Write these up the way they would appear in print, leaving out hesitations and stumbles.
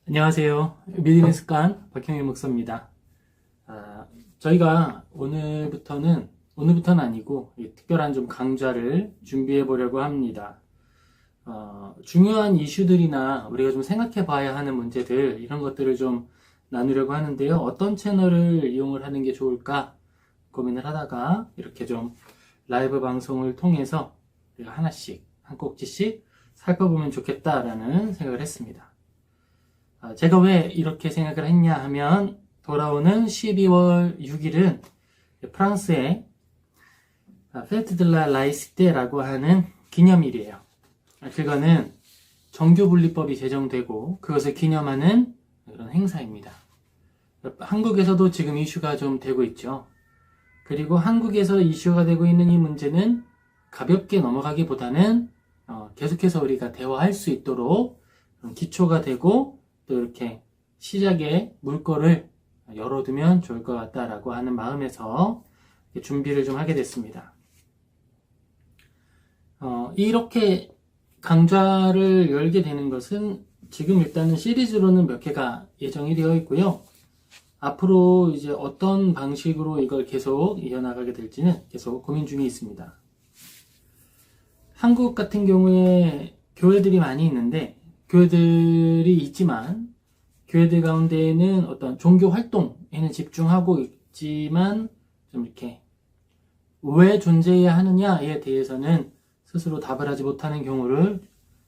안녕하세요. 믿음의 습관 박형일 목사입니다. 저희가 오늘부터는 아니고 특별한 좀 강좌를 준비해 보려고 합니다. 중요한 이슈들이나 우리가 좀 생각해 봐야 하는 문제들, 이런 것들을 좀 나누려고 하는데요. 어떤 채널을 이용을 하는 게 좋을까 고민을 하다가 이렇게 좀 라이브 방송을 통해서 우리가 하나씩, 한 꼭지씩 살펴보면 좋겠다라는 생각을 했습니다. 제가 왜 이렇게 생각을 했냐 하면, 돌아오는 12월 6일은 프랑스의 페트 드 라 라이시테라고 하는 기념일이에요. 그거는 정교분리법이 제정되고 그것을 기념하는 그런 행사입니다. 한국에서도 지금 이슈가 좀 되고 있죠. 그리고 한국에서 이슈가 되고 있는 이 문제는 가볍게 넘어가기보다는 계속해서 우리가 대화할 수 있도록 기초가 되고, 또 이렇게 시작에 물꼬를 열어두면 좋을 것 같다라고 하는 마음에서 준비를 좀 하게 됐습니다. 이렇게 강좌를 열게 되는 것은 지금 일단은 시리즈로는 몇 개가 예정이 되어 있고요. 앞으로 이제 어떤 방식으로 이걸 계속 이어나가게 될지는 계속 고민 중에 있습니다. 한국 같은 경우에 교회들이 많이 있는데, 교회들이 있지만 교회들 가운데에는 어떤 종교 활동에는 집중하고 있지만 좀 이렇게 왜 존재해야 하느냐에 대해서는 스스로 답을 하지 못하는 경우를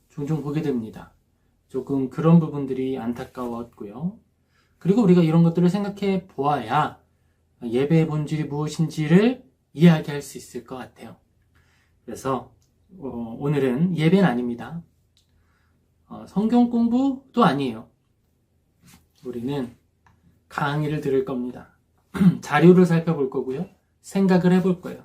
종종 보게 됩니다. 조금 그런 부분들이 안타까웠고요. 그리고 우리가 이런 것들을 생각해 보아야 예배의 본질이 무엇인지를 이야기할 수 있을 것 같아요. 그래서 오늘은 예배는 아닙니다. 성경 공부도 아니에요. 우리는 강의를 들을 겁니다. 자료를 살펴볼 거고요. 생각을 해볼 거예요.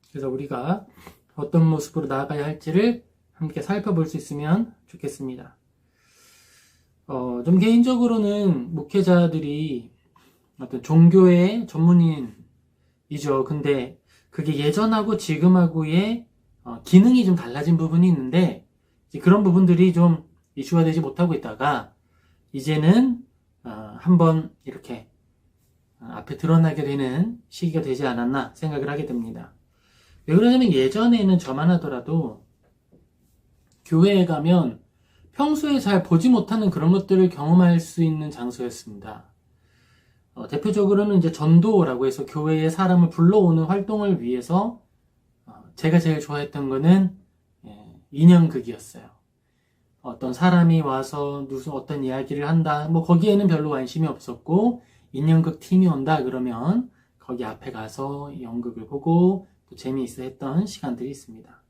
그래서 우리가 어떤 모습으로 나아가야 할지를 함께 살펴볼 수 있으면 좋겠습니다. 좀 개인적으로는 목회자들이 어떤 종교의 전문인이죠. 근데 그게 예전하고 지금하고의 기능이 좀 달라진 부분이 있는데, 그런 부분들이 좀 이슈가 되지 못하고 있다가 이제는 한번 이렇게 앞에 드러나게 되는 시기가 되지 않았나 생각을 하게 됩니다. 왜 그러냐면, 예전에는 저만 하더라도 교회에 가면 평소에 잘 보지 못하는 그런 것들을 경험할 수 있는 장소였습니다. 대표적으로는 이제 전도라고 해서 교회에 사람을 불러오는 활동을 위해서 제가 제일 좋아했던 거는 인형극이었어요. 어떤 사람이 와서 무슨 어떤 이야기를 한다, 거기에는 별로 관심이 없었고, 인형극 팀이 온다 그러면 거기 앞에 가서 연극을 보고 또 재미있어 했던 시간들이 있습니다.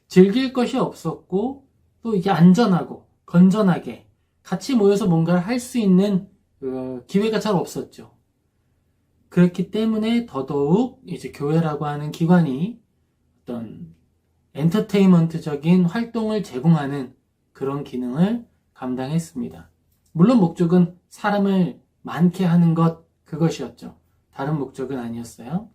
즐길 것이 없었고, 또 이게 안전하고 건전하게 같이 모여서 뭔가를 할 수 있는 기회가 잘 없었죠. 그렇기 때문에 더더욱 이제 교회라고 하는 기관이 어떤 엔터테인먼트적인 활동을 제공하는 그런 기능을 감당했습니다. 물론 목적은 사람을 많게 하는 그것이었죠. 다른 목적은 아니었어요.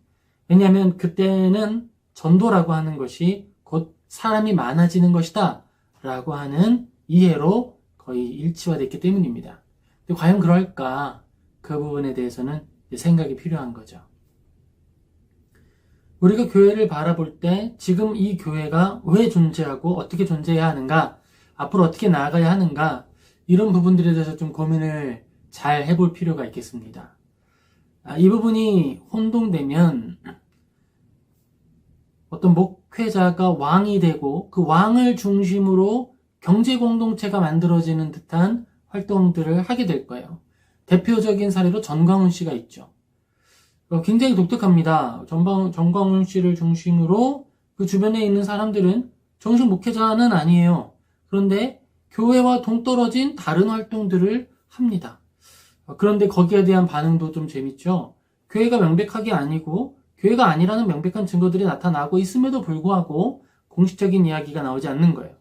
왜냐하면 그때는 전도라고 하는 것이 곧 사람이 많아지는 것이다 라고 하는 이해로 거의 일치화됐기 때문입니다. 근데 과연 그럴까? 그 부분에 대해서는 생각이 필요한 거죠. 우리가 교회를 바라볼 때 지금 이 교회가 왜 존재하고 어떻게 존재해야 하는가, 앞으로 어떻게 나아가야 하는가, 이런 부분들에 대해서 좀 고민을 잘 해볼 필요가 있겠습니다. 이 부분이 혼동되면 어떤 목회자가 왕이 되고 그 왕을 중심으로 경제 공동체가 만들어지는 듯한 활동들을 하게 될 거예요. 대표적인 사례로 전광훈 씨가 있죠. 굉장히 독특합니다. 전광훈 씨를 중심으로 그 주변에 있는 사람들은 정식 목회자는 아니에요. 그런데 교회와 동떨어진 다른 활동들을 합니다. 그런데 거기에 대한 반응도 좀 재밌죠. 교회가 명백하게 아니고 교회가 아니라는 명백한 증거들이 나타나고 있음에도 불구하고 공식적인 이야기가 나오지 않는 거예요.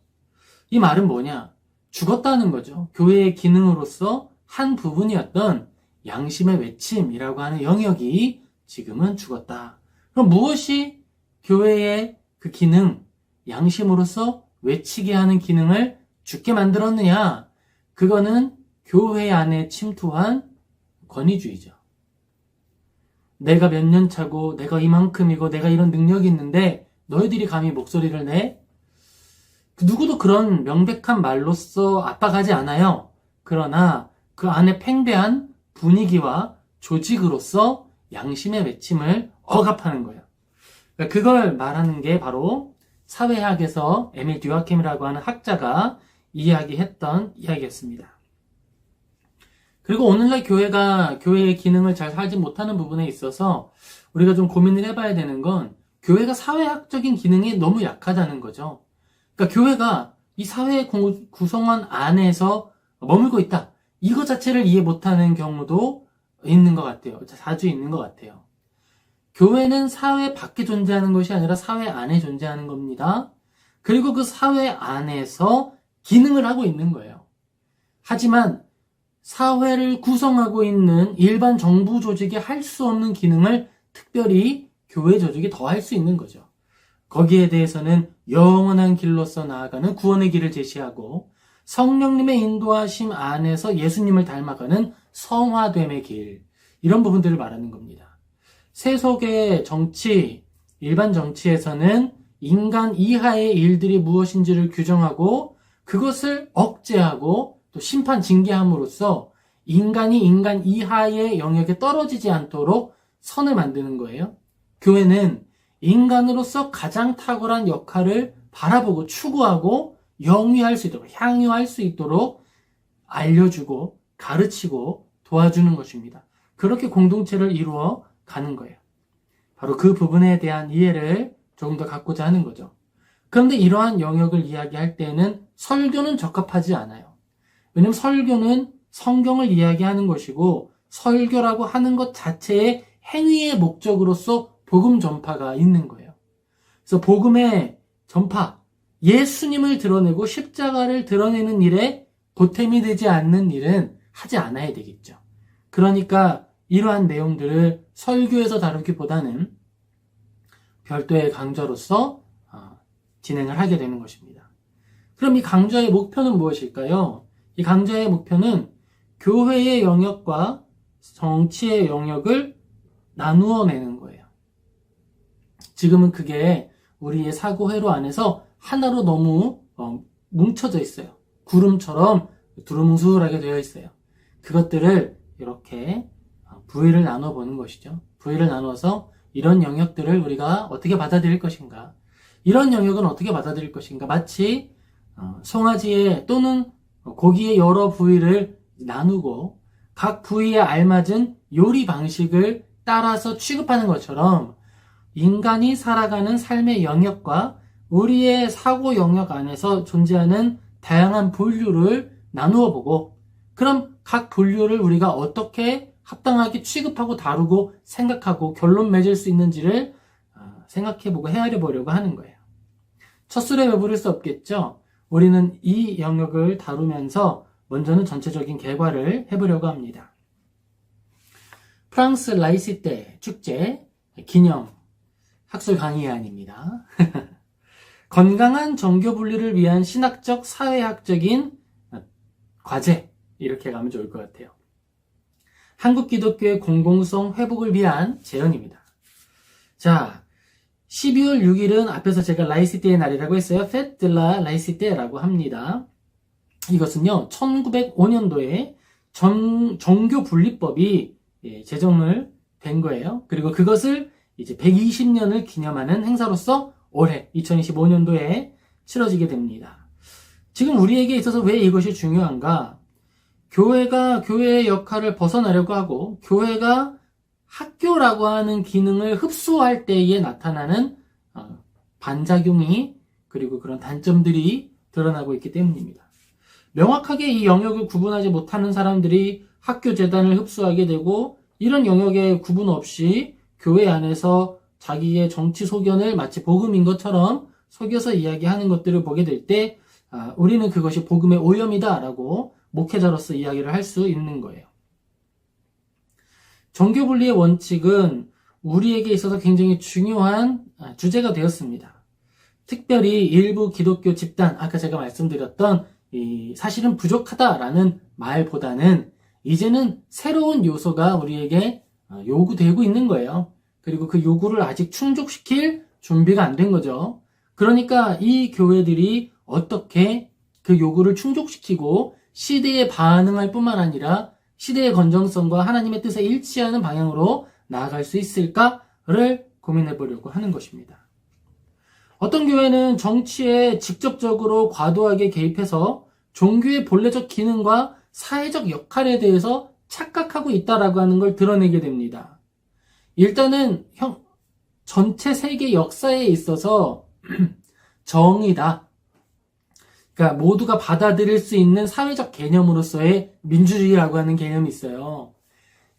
이 말은 뭐냐? 죽었다는 거죠. 교회의 기능으로서 한 부분이었던 양심의 외침이라고 하는 영역이 지금은 죽었다. 그럼 무엇이 교회의 그 기능, 양심으로서 외치게 하는 기능을 죽게 만들었느냐? 그거는 교회 안에 침투한 권위주의죠. 내가 몇 년 차고 내가 이만큼이고 내가 이런 능력이 있는데 너희들이 감히 목소리를 내? 누구도 그런 명백한 말로써 압박하지 않아요. 그러나 그 안에 팽배한 분위기와 조직으로서 양심의 외침을 억압하는 거예요. 그걸 말하는 게 바로 사회학에서 에밀 듀아켐이라고 하는 학자가 이야기했던 이야기였습니다. 그리고 오늘날 교회가 교회의 기능을 잘 하지 못하는 부분에 있어서 우리가 좀 고민을 해봐야 되는 건 교회가 사회학적인 기능이 너무 약하다는 거죠. 그러니까 교회가 이 사회 구성원 안에서 머물고 있다. 이거 자체를 이해 못하는 경우도 있는 것 같아요. 자주 있는 것 같아요. 교회는 사회 밖에 존재하는 것이 아니라 사회 안에 존재하는 겁니다. 그리고 그 사회 안에서 기능을 하고 있는 거예요. 하지만 사회를 구성하고 있는 일반 정부 조직이 할 수 없는 기능을 특별히 교회 조직이 더 할 수 있는 거죠. 거기에 대해서는 영원한 길로서 나아가는 구원의 길을 제시하고 성령님의 인도하심 안에서 예수님을 닮아가는 성화됨의 길, 이런 부분들을 말하는 겁니다. 세속의 정치, 일반 정치에서는 인간 이하의 일들이 무엇인지를 규정하고 그것을 억제하고 또 심판 징계함으로써 인간이 인간 이하의 영역에 떨어지지 않도록 선을 만드는 거예요. 교회는 인간으로서 가장 탁월한 역할을 바라보고 추구하고 영위할 수 있도록, 향유할 수 있도록 알려주고 가르치고 도와주는 것입니다. 그렇게 공동체를 이루어 가는 거예요. 바로 그 부분에 대한 이해를 조금 더 갖고자 하는 거죠. 그런데 이러한 영역을 이야기할 때는 설교는 적합하지 않아요. 왜냐하면 설교는 성경을 이야기하는 것이고 설교라고 하는 것 자체의 행위의 목적으로서 복음 전파가 있는 거예요. 그래서 복음의 전파, 예수님을 드러내고 십자가를 드러내는 일에 보탬이 되지 않는 일은 하지 않아야 되겠죠. 그러니까 이러한 내용들을 설교에서 다루기보다는 별도의 강좌로서 진행을 하게 되는 것입니다. 그럼 이 강좌의 목표는 무엇일까요? 이 강좌의 목표는 교회의 영역과 정치의 영역을 나누어 내는 거예요. 지금은 그게 우리의 사고회로 안에서 하나로 너무 뭉쳐져 있어요. 구름처럼 두루뭉술하게 되어 있어요. 그것들을 이렇게 부위를 나눠보는 것이죠. 부위를 나눠서 이런 영역들을 우리가 어떻게 받아들일 것인가, 이런 영역은 어떻게 받아들일 것인가, 마치 송아지에 또는 고기의 여러 부위를 나누고 각 부위에 알맞은 요리 방식을 따라서 취급하는 것처럼 인간이 살아가는 삶의 영역과 우리의 사고 영역 안에서 존재하는 다양한 분류를 나누어 보고, 그럼 각 분류를 우리가 어떻게 합당하게 취급하고 다루고 생각하고 결론 맺을 수 있는지를 생각해보고 헤아려 보려고 하는 거예요. 첫 술에 배부를 수 없겠죠. 우리는 이 영역을 다루면서 먼저는 전체적인 개괄을 해보려고 합니다. 프랑스 라이시테 축제 기념 학술 강의안입니다. 건강한 정교 분리를 위한 신학적 사회학적인 과제, 이렇게 가면 좋을 것 같아요. 한국 기독교의 공공성 회복을 위한 제언입니다. 자, 12월 6일은 앞에서 제가 라이시테의 날이라고 했어요. Fête de la Laïcité라고 합니다. 이것은요, 1905년도에 정교 분리법이 제정을 된 거예요. 그리고 그것을 이제 120년을 기념하는 행사로서 올해 2025년도에 치러지게 됩니다. 지금 우리에게 있어서 왜 이것이 중요한가? 교회가 교회의 역할을 벗어나려고 하고 교회가 학교라고 하는 기능을 흡수할 때에 나타나는 반작용이, 그리고 그런 단점들이 드러나고 있기 때문입니다. 명확하게 이 영역을 구분하지 못하는 사람들이 학교 재단을 흡수하게 되고, 이런 영역에 구분 없이 교회 안에서 자기의 정치 소견을 마치 복음인 것처럼 속여서 이야기하는 것들을 보게 될 때 우리는 그것이 복음의 오염이다라고 목회자로서 이야기를 할 수 있는 거예요. 정교분리의 원칙은 우리에게 있어서 굉장히 중요한 주제가 되었습니다. 특별히 일부 기독교 집단, 아까 제가 말씀드렸던 사실은 부족하다라는 말보다는 이제는 새로운 요소가 우리에게 요구되고 있는 거예요. 그리고 그 요구를 아직 충족시킬 준비가 안 된 거죠. 그러니까 이 교회들이 어떻게 그 요구를 충족시키고 시대에 반응할 뿐만 아니라 시대의 건전성과 하나님의 뜻에 일치하는 방향으로 나아갈 수 있을까를 고민해 보려고 하는 것입니다. 어떤 교회는 정치에 직접적으로 과도하게 개입해서 종교의 본래적 기능과 사회적 역할에 대해서 착각하고 있다라고 하는 걸 드러내게 됩니다. 일단은 전체 세계 역사에 있어서 정의다. 그러니까 모두가 받아들일 수 있는 사회적 개념으로서의 민주주의라고 하는 개념이 있어요.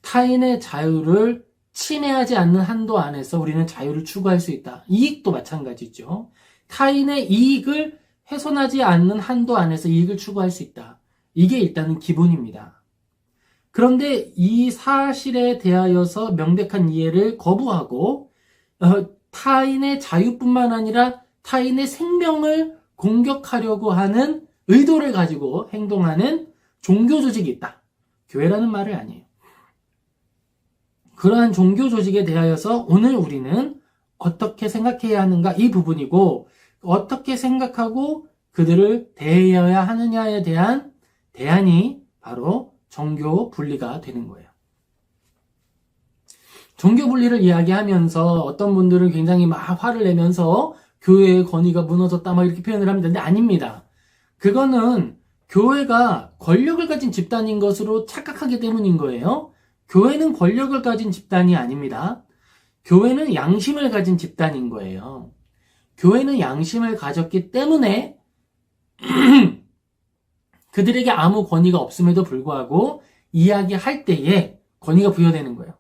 타인의 자유를 침해하지 않는 한도 안에서 우리는 자유를 추구할 수 있다. 이익도 마찬가지죠. 타인의 이익을 훼손하지 않는 한도 안에서 이익을 추구할 수 있다. 이게 일단은 기본입니다. 그런데 이 사실에 대하여서 명백한 이해를 거부하고 타인의 자유뿐만 아니라 타인의 생명을 공격하려고 하는 의도를 가지고 행동하는 종교 조직이 있다. 교회라는 말을 아니에요. 그러한 종교 조직에 대하여서 오늘 우리는 어떻게 생각해야 하는가 이 부분이고 어떻게 생각하고 그들을 대해야 하느냐에 대한 대안이 바로 종교 분리가 되는 거예요. 종교 분리를 이야기하면서 어떤 분들은 굉장히 막 화를 내면서 교회의 권위가 무너졌다 막 이렇게 표현을 합니다. 근데 아닙니다. 그거는 교회가 권력을 가진 집단인 것으로 착각하기 때문인 거예요. 교회는 권력을 가진 집단이 아닙니다. 교회는 양심을 가진 집단인 거예요. 교회는 양심을 가졌기 때문에 그들에게 아무 권위가 없음에도 불구하고 이야기할 때에 권위가 부여되는 거예요.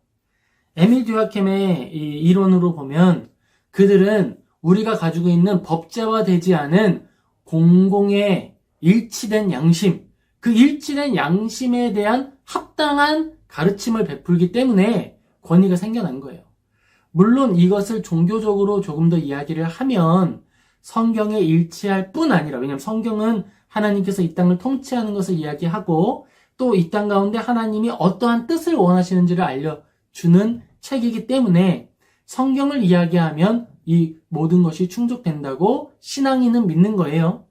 에밀 듀하켐의 이 이론으로 보면 그들은 우리가 가지고 있는 법제화되지 않은 공공의 일치된 양심, 그 일치된 양심에 대한 합당한 가르침을 베풀기 때문에 권위가 생겨난 거예요. 물론 이것을 종교적으로 조금 더 이야기를 하면 성경에 일치할 뿐 아니라, 왜냐하면 성경은 하나님께서 이 땅을 통치하는 것을 이야기하고 또 이 땅 가운데 하나님이 어떠한 뜻을 원하시는지를 알려주는 책이기 때문에 성경을 이야기하면 이 모든 것이 충족된다고 신앙인은 믿는 거예요.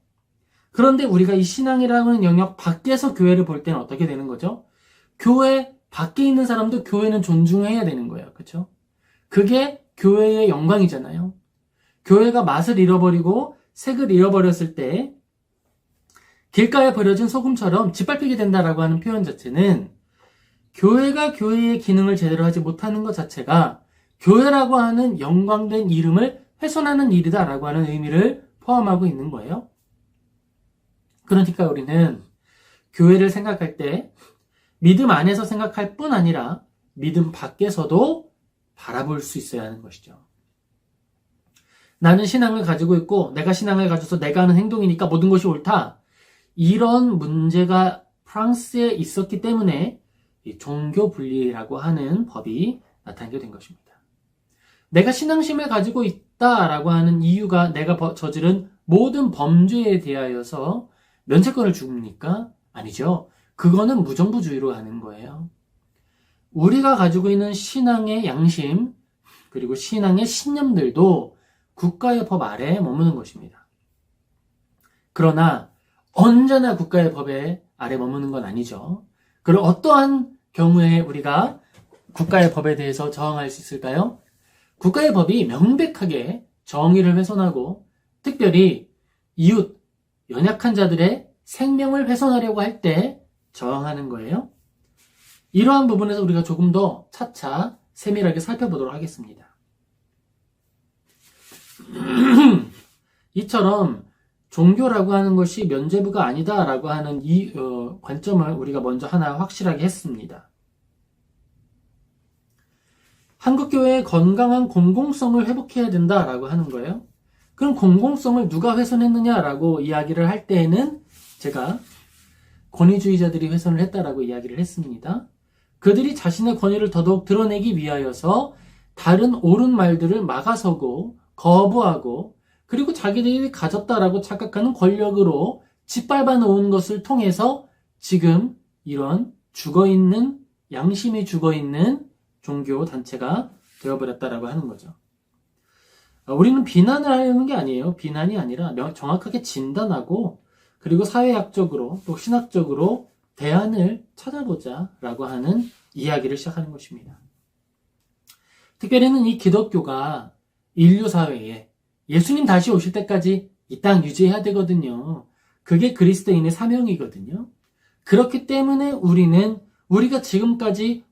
그런데 우리가 이 신앙이라는 영역 밖에서 교회를 볼 때는 어떻게 되는 거죠? 교회 밖에 있는 사람도 교회는 존중해야 되는 거예요. 그렇죠? 그게 교회의 영광이잖아요. 교회가 맛을 잃어버리고 색을 잃어버렸을 때 길가에 버려진 소금처럼 짓밟히게 된다라고 하는 표현 자체는 교회가 교회의 기능을 제대로 하지 못하는 것 자체가 교회라고 하는 영광된 이름을 훼손하는 일이다라고 하는 의미를 포함하고 있는 거예요. 그러니까 우리는 교회를 생각할 때 믿음 안에서 생각할 뿐 아니라 믿음 밖에서도 바라볼 수 있어야 하는 것이죠. 나는 신앙을 가지고 있고 내가 신앙을 가져서 내가 하는 행동이니까 모든 것이 옳다. 이런 문제가 프랑스에 있었기 때문에 이 종교 분리라고 하는 법이 나타나게 된 것입니다. 내가 신앙심을 가지고 있다라고 하는 이유가 내가 저지른 모든 범죄에 대하여서 면죄권을 줍니까? 아니죠. 그거는 무정부주의로 하는 거예요. 우리가 가지고 있는 신앙의 양심 그리고 신앙의 신념들도 국가의 법 아래에 머무는 것입니다. 그러나 언제나 국가의 법에 아래 머무는 건 아니죠. 그럼 어떠한 경우에 우리가 국가의 법에 대해서 저항할 수 있을까요? 국가의 법이 명백하게 정의를 훼손하고 특별히 이웃, 연약한 자들의 생명을 훼손하려고 할 때 저항하는 거예요. 이러한 부분에서 우리가 조금 더 차차 세밀하게 살펴보도록 하겠습니다. 이처럼 종교라고 하는 것이 면죄부가 아니다라고 하는 이 관점을 우리가 먼저 하나 확실하게 했습니다. 한국교회의 건강한 공공성을 회복해야 된다라고 하는 거예요. 그럼 공공성을 누가 훼손했느냐라고 이야기를 할 때에는 제가 권위주의자들이 훼손을 했다라고 이야기를 했습니다. 그들이 자신의 권위를 더더욱 드러내기 위하여서 다른 옳은 말들을 막아서고 거부하고 그리고 자기들이 가졌다라고 착각하는 권력으로 짓밟아 놓은 것을 통해서 지금 이런 죽어있는, 양심이 죽어있는 종교 단체가 되어버렸다라고 하는 거죠. 우리는 비난을 하려는 게 아니에요. 비난이 아니라 정확하게 진단하고 그리고 사회학적으로 또 신학적으로 대안을 찾아보자라고 하는 이야기를 시작하는 것입니다. 특별히는 이 기독교가 인류 사회에 예수님 다시 오실 때까지 이 땅 유지해야 되거든요. 그게 그리스도인의 사명이거든요. 그렇기 때문에 우리가 지금까지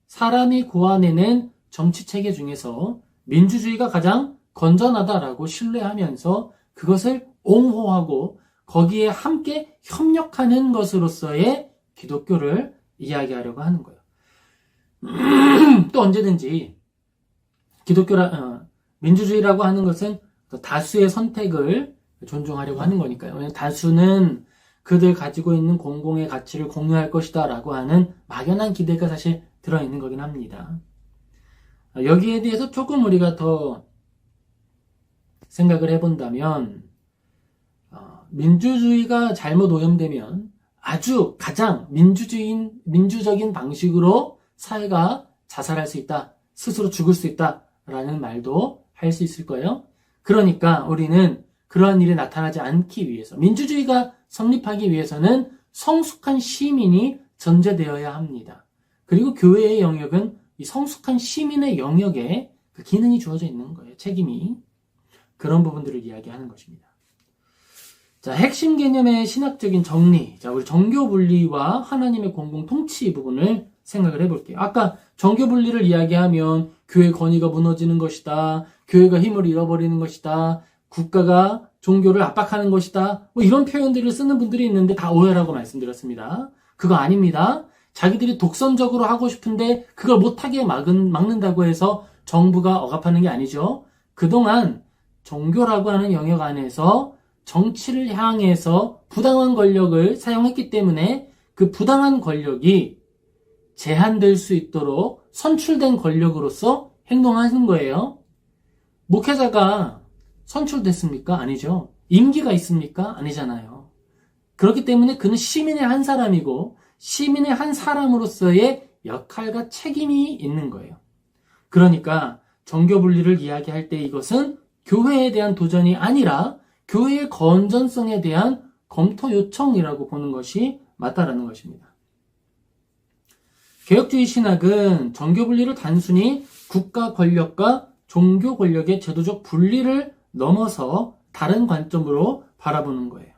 사람이 고안해낸 정치체계 중에서 민주주의가 가장 건전하다라고 신뢰하면서 그것을 옹호하고 거기에 함께 협력하는 것으로서의 기독교를 이야기하려고 하는 거예요. 또 언제든지 민주주의라고 하는 것은 다수의 선택을 존중하려고 하는 거니까요. 왜냐하면 다수는 그들 가지고 있는 공공의 가치를 공유할 것이다 라고 하는 막연한 기대가 사실 들어있는 거긴 합니다. 여기에 대해서 조금 우리가 더 생각을 해본다면 민주주의가 잘못 오염되면 아주 가장 민주적인 방식으로 사회가 자살할 수 있다, 스스로 죽을 수 있다라는 말도 할 수 있을 거예요. 그러니까 우리는 그러한 일이 나타나지 않기 위해서, 민주주의가 성립하기 위해서는 성숙한 시민이 전제되어야 합니다. 그리고 교회의 영역은 이 성숙한 시민의 영역에 그 기능이 주어져 있는 거예요. 책임이. 그런 부분들을 이야기하는 것입니다. 자, 핵심 개념의 신학적인 정리. 자, 우리 정교 분리와 하나님의 공공 통치 부분을 생각을 해볼게요. 아까 정교 분리를 이야기하면 교회 권위가 무너지는 것이다. 교회가 힘을 잃어버리는 것이다. 국가가 종교를 압박하는 것이다. 뭐 이런 표현들을 쓰는 분들이 있는데 다 오해라고 말씀드렸습니다. 그거 아닙니다. 자기들이 독선적으로 하고 싶은데 그걸 못하게 막는다고 해서 정부가 억압하는 게 아니죠. 그동안 종교라고 하는 영역 안에서 정치를 향해서 부당한 권력을 사용했기 때문에 그 부당한 권력이 제한될 수 있도록 선출된 권력으로서 행동하는 거예요. 목회자가 선출됐습니까? 아니죠. 임기가 있습니까? 아니잖아요. 그렇기 때문에 그는 시민의 한 사람이고 시민의 한 사람으로서의 역할과 책임이 있는 거예요. 그러니까 정교 분리를 이야기할 때 이것은 교회에 대한 도전이 아니라 교회의 건전성에 대한 검토 요청이라고 보는 것이 맞다라는 것입니다. 개혁주의 신학은 정교 분리를 단순히 국가 권력과 종교 권력의 제도적 분리를 넘어서 다른 관점으로 바라보는 거예요.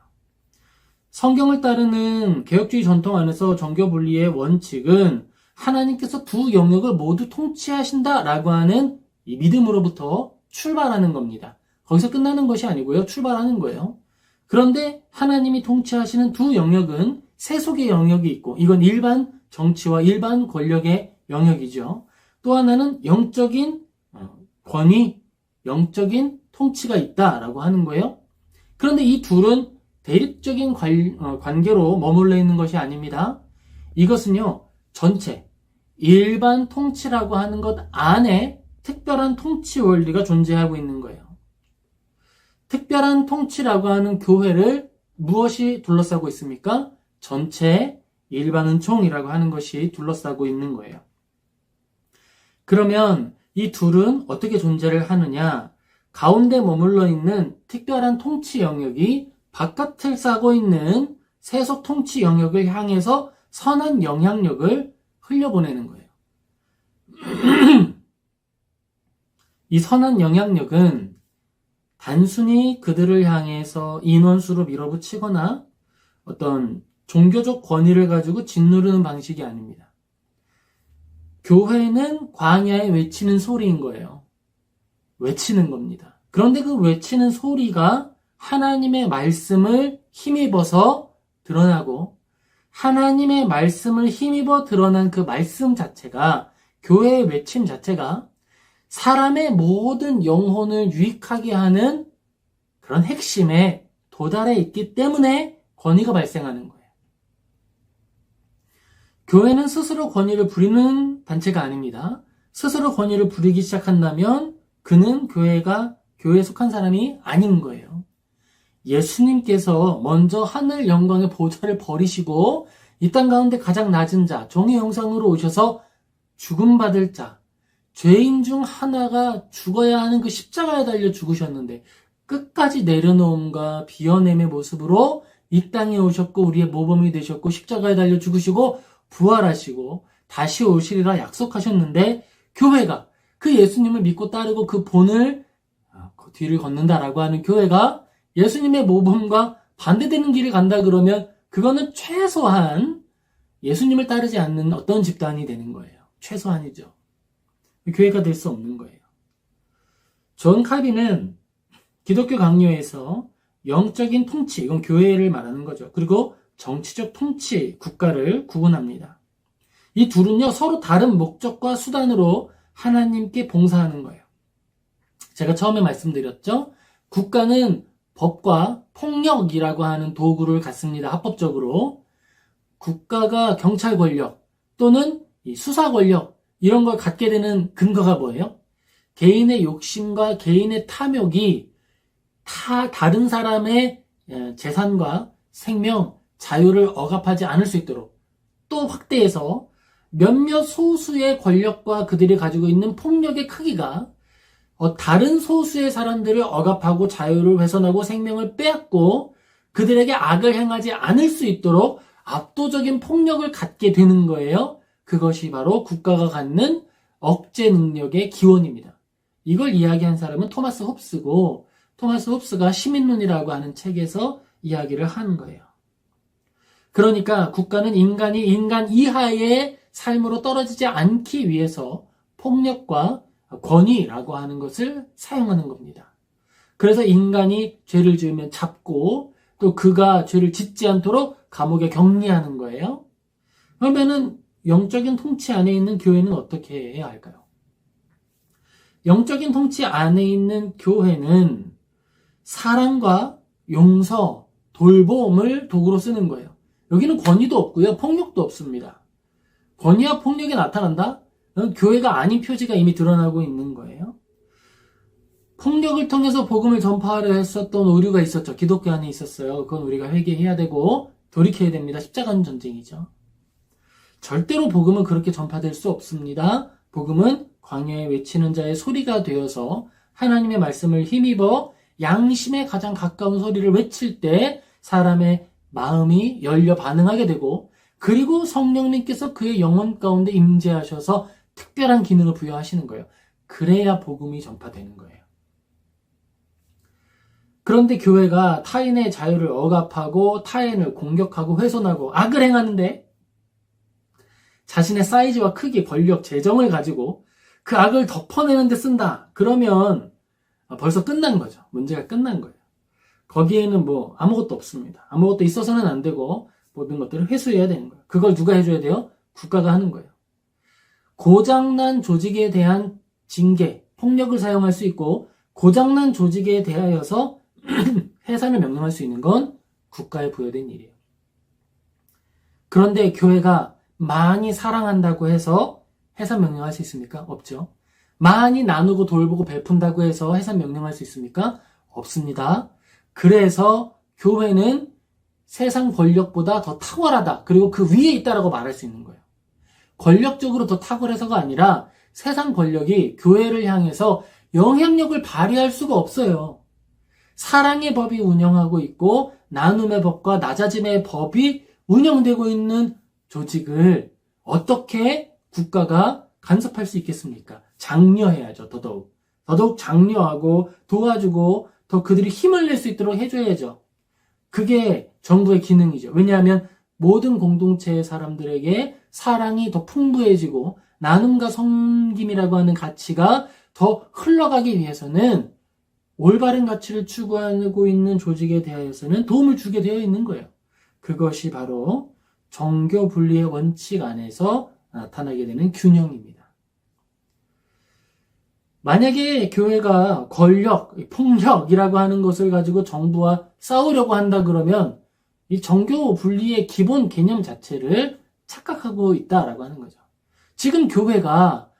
성경을 따르는 개혁주의 전통 안에서 정교 분리의 원칙은 하나님께서 두 영역을 모두 통치하신다라고 하는 이 믿음으로부터 출발하는 겁니다. 거기서 끝나는 것이 아니고요. 출발하는 거예요. 그런데 하나님이 통치하시는 두 영역은 세속의 영역이 있고 이건 일반 정치와 일반 권력의 영역이죠. 또 하나는 영적인 권위, 영적인 통치가 있다라고 하는 거예요. 그런데 이 둘은 대립적인 관계로 머물러 있는 것이 아닙니다. 이것은요, 전체, 일반 통치라고 하는 것 안에 특별한 통치 원리가 존재하고 있는 거예요. 특별한 통치라고 하는 교회를 무엇이 둘러싸고 있습니까? 전체, 일반은 총이라고 하는 것이 둘러싸고 있는 거예요. 그러면 이 둘은 어떻게 존재를 하느냐? 가운데 머물러 있는 특별한 통치 영역이 바깥을 싸고 있는 세속 통치 영역을 향해서 선한 영향력을 흘려보내는 거예요. 이 선한 영향력은 단순히 그들을 향해서 인원수로 밀어붙이거나 어떤 종교적 권위를 가지고 짓누르는 방식이 아닙니다. 교회는 광야에 외치는 소리인 거예요. 외치는 겁니다. 그런데 그 외치는 소리가 하나님의 말씀을 힘입어서 드러나고 하나님의 말씀을 힘입어 드러난 그 말씀 자체가 교회의 외침 자체가 사람의 모든 영혼을 유익하게 하는 그런 핵심에 도달해 있기 때문에 권위가 발생하는 거예요. 교회는 스스로 권위를 부리는 단체가 아닙니다. 스스로 권위를 부리기 시작한다면 그는 교회에 속한 사람이 아닌 거예요. 예수님께서 먼저 하늘 영광의 보좌를 버리시고 이 땅 가운데 가장 낮은 자, 종의 형상으로 오셔서 죽음받을 자, 죄인 중 하나가 죽어야 하는 그 십자가에 달려 죽으셨는데 끝까지 내려놓음과 비워냄의 모습으로 이 땅에 오셨고 우리의 모범이 되셨고 십자가에 달려 죽으시고 부활하시고 다시 오시리라 약속하셨는데 교회가 그 예수님을 믿고 따르고 그 본을 그 뒤를 걷는다라고 하는 교회가 예수님의 모범과 반대되는 길을 간다 그러면 그거는 최소한 예수님을 따르지 않는 어떤 집단이 되는 거예요. 최소한이죠. 교회가 될 수 없는 거예요. 존 칼빈은 기독교 강요에서 영적인 통치, 이건 교회를 말하는 거죠. 그리고 정치적 통치, 국가를 구분합니다. 이 둘은요, 서로 다른 목적과 수단으로 하나님께 봉사하는 거예요. 제가 처음에 말씀드렸죠? 국가는 법과 폭력이라고 하는 도구를 갖습니다. 합법적으로. 국가가 경찰 권력 또는 이 수사 권력 이런 걸 갖게 되는 근거가 뭐예요? 개인의 욕심과 개인의 탐욕이 다른 사람의 재산과 생명, 자유를 억압하지 않을 수 있도록 또 확대해서 몇몇 소수의 권력과 그들이 가지고 있는 폭력의 크기가 다른 소수의 사람들을 억압하고 자유를 훼손하고 생명을 빼앗고 그들에게 악을 행하지 않을 수 있도록 압도적인 폭력을 갖게 되는 거예요. 그것이 바로 국가가 갖는 억제 능력의 기원입니다. 이걸 이야기한 사람은 토마스 홉스고 토마스 홉스가 시민론이라고 하는 책에서 이야기를 하는 거예요. 그러니까 국가는 인간이 인간 이하의 삶으로 떨어지지 않기 위해서 폭력과 권위라고 하는 것을 사용하는 겁니다. 그래서 인간이 죄를 지으면 잡고 또 그가 죄를 짓지 않도록 감옥에 격리하는 거예요. 그러면은 영적인 통치 안에 있는 교회는 어떻게 해야 할까요? 영적인 통치 안에 있는 교회는 사랑과 용서, 돌봄을 도구로 쓰는 거예요. 여기는 권위도 없고요. 폭력도 없습니다. 권위와 폭력이 나타난다? 교회가 아닌 표지가 이미 드러나고 있는 거예요. 폭력을 통해서 복음을 전파하려 했었던 오류가 있었죠. 기독교 안에 있었어요. 그건 우리가 회개해야 되고 돌이켜야 됩니다. 십자가는 전쟁이죠. 절대로 복음은 그렇게 전파될 수 없습니다. 복음은 광야에 외치는 자의 소리가 되어서 하나님의 말씀을 힘입어 양심에 가장 가까운 소리를 외칠 때 사람의 마음이 열려 반응하게 되고 그리고 성령님께서 그의 영혼 가운데 임재하셔서 특별한 기능을 부여하시는 거예요. 그래야 복음이 전파되는 거예요. 그런데 교회가 타인의 자유를 억압하고 타인을 공격하고 훼손하고 악을 행하는데 자신의 사이즈와 크기, 권력, 재정을 가지고 그 악을 덮어내는 데 쓴다. 그러면 벌써 끝난 거죠. 문제가 끝난 거예요. 거기에는 뭐 아무것도 없습니다. 아무것도 있어서는 안 되고 모든 것들을 회수해야 되는 거예요. 그걸 누가 해줘야 돼요? 국가가 하는 거예요. 고장난 조직에 대한 징계, 폭력을 사용할 수 있고 고장난 조직에 대하여서 해산을 명령할 수 있는 건 국가에 부여된 일이에요. 그런데 교회가 많이 사랑한다고 해서 해산 명령할 수 있습니까? 없죠. 많이 나누고 돌보고 베푼다고 해서 해산 명령할 수 있습니까? 없습니다. 그래서 교회는 세상 권력보다 더 탁월하다. 그리고 그 위에 있다라고 말할 수 있는 거예요. 권력적으로 더 탁월해서가 아니라 세상 권력이 교회를 향해서 영향력을 발휘할 수가 없어요. 사랑의 법이 운영하고 있고 나눔의 법과 낮아짐의 법이 운영되고 있는 조직을 어떻게 국가가 간섭할 수 있겠습니까? 장려해야죠. 더더욱 장려하고 도와주고 더 그들이 힘을 낼 수 있도록 해줘야죠. 그게 정부의 기능이죠. 왜냐하면 모든 공동체의 사람들에게 사랑이 더 풍부해지고 나눔과 섬김이라고 하는 가치가 더 흘러가기 위해서는 올바른 가치를 추구하고 있는 조직에 대하여서는 도움을 주게 되어 있는 거예요. 그것이 바로 정교 분리의 원칙 안에서 나타나게 되는 균형입니다. 만약에 교회가 권력, 폭력이라고 하는 것을 가지고 정부와 싸우려고 한다 그러면 이 정교 분리의 기본 개념 자체를 착각하고 있다라고 하는 거죠. 지금 교회가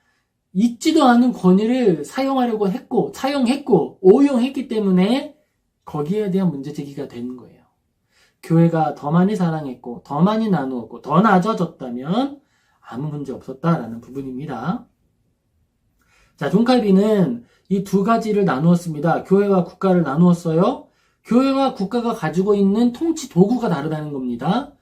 있지도 않은 권위를 사용하려고 했고, 사용했고, 오용했기 때문에 거기에 대한 문제 제기가 되는 거예요. 교회가 더 많이 사랑했고 더 많이 나누었고 더 나아졌다면 아무 문제 없었다라는 부분입니다. 자, 존 칼빈은 이 두 가지를 나누었습니다. 교회와 국가를 나누었어요. 교회와 국가가 가지고 있는 통치 도구가 다르다는 겁니다.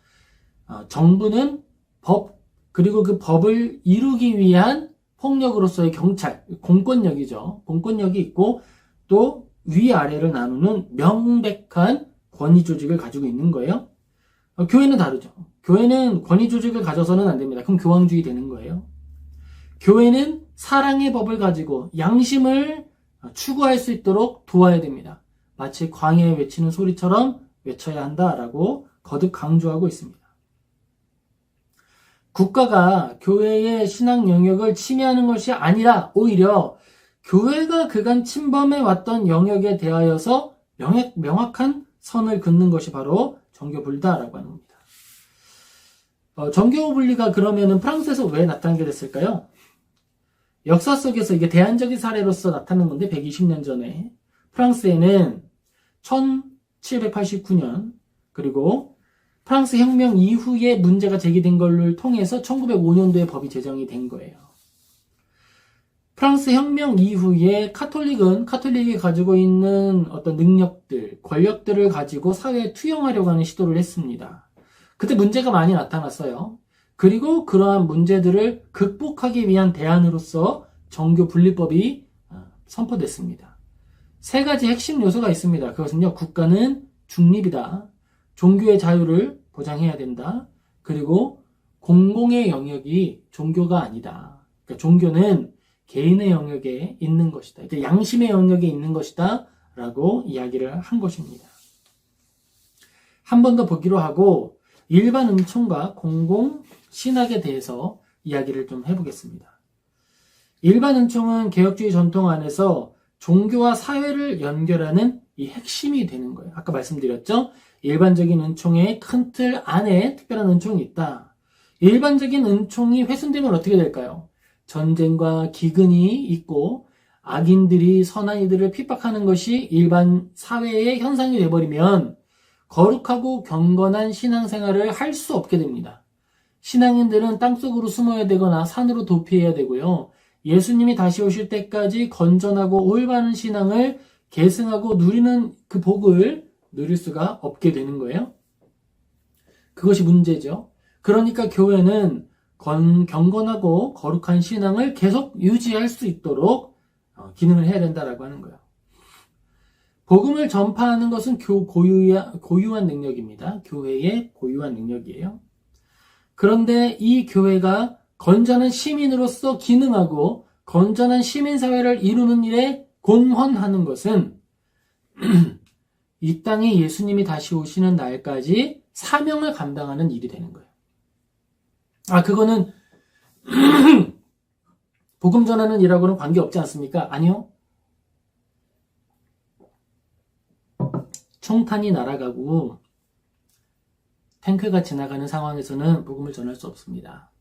정부는 법, 그리고 그 법을 이루기 위한 폭력으로서의 경찰, 공권력이죠. 공권력이 있고 또 위아래를 나누는 명백한 권위 조직을 가지고 있는 거예요. 교회는 다르죠. 교회는 권위 조직을 가져서는 안 됩니다. 그럼 교황주의 되는 거예요. 교회는 사랑의 법을 가지고 양심을 추구할 수 있도록 도와야 됩니다. 마치 광야에 외치는 소리처럼 외쳐야 한다라고 거듭 강조하고 있습니다. 국가가 교회의 신앙 영역을 침해하는 것이 아니라 오히려 교회가 그간 침범해 왔던 영역에 대하여서 명확한 선을 긋는 것이 바로 정교분리다라고 하는 겁니다. 정교분리가 그러면은 프랑스에서 왜 나타나게 됐을까요? 역사 속에서 이게 대안적인 사례로서 나타난 건데 120년 전에 프랑스에는 1789년 그리고 프랑스 혁명 이후에 문제가 제기된 것을 통해서 1905년도에 법이 제정이 된 거예요. 프랑스 혁명 이후에 카톨릭이 가지고 있는 어떤 능력들, 권력들을 가지고 사회에 투영하려고 하는 시도를 했습니다. 그때 문제가 많이 나타났어요. 그리고 그러한 문제들을 극복하기 위한 대안으로서 정교분리법이 선포됐습니다. 세 가지 핵심 요소가 있습니다. 그것은요, 국가는 중립이다. 종교의 자유를 보장해야 된다. 그리고 공공의 영역이 종교가 아니다. 그러니까 종교는 개인의 영역에 있는 것이다. 그러니까 양심의 영역에 있는 것이다. 라고 이야기를 한 것입니다. 한 번 더 보기로 하고 일반 은총과 공공 신학에 대해서 이야기를 좀 해보겠습니다. 일반 은총은 개혁주의 전통 안에서 종교와 사회를 연결하는 이 핵심이 되는 거예요. 아까 말씀드렸죠? 일반적인 은총의 큰 틀 안에 특별한 은총이 있다. 일반적인 은총이 훼손되면 어떻게 될까요? 전쟁과 기근이 있고 악인들이 선한 이들을 핍박하는 것이 일반 사회의 현상이 되어버리면 거룩하고 경건한 신앙생활을 할 수 없게 됩니다. 신앙인들은 땅속으로 숨어야 되거나 산으로 도피해야 되고요. 예수님이 다시 오실 때까지 건전하고 올바른 신앙을 계승하고 누리는 그 복을 누릴 수가 없게 되는 거예요. 그것이 문제죠. 그러니까 교회는 경건하고 거룩한 신앙을 계속 유지할 수 있도록 기능을 해야 된다라고 하는 거예요. 복음을 전파하는 것은 고유한 능력입니다. 교회의 고유한 능력이에요. 그런데 이 교회가 건전한 시민으로서 기능하고 건전한 시민사회를 이루는 일에 공헌하는 것은 이 땅에 예수님이 다시 오시는 날까지 사명을 감당하는 일이 되는 거예요. 그거는 복음 전하는 일하고는 관계없지 않습니까? 아니요. 총탄이 날아가고 탱크가 지나가는 상황에서는 복음을 전할 수 없습니다.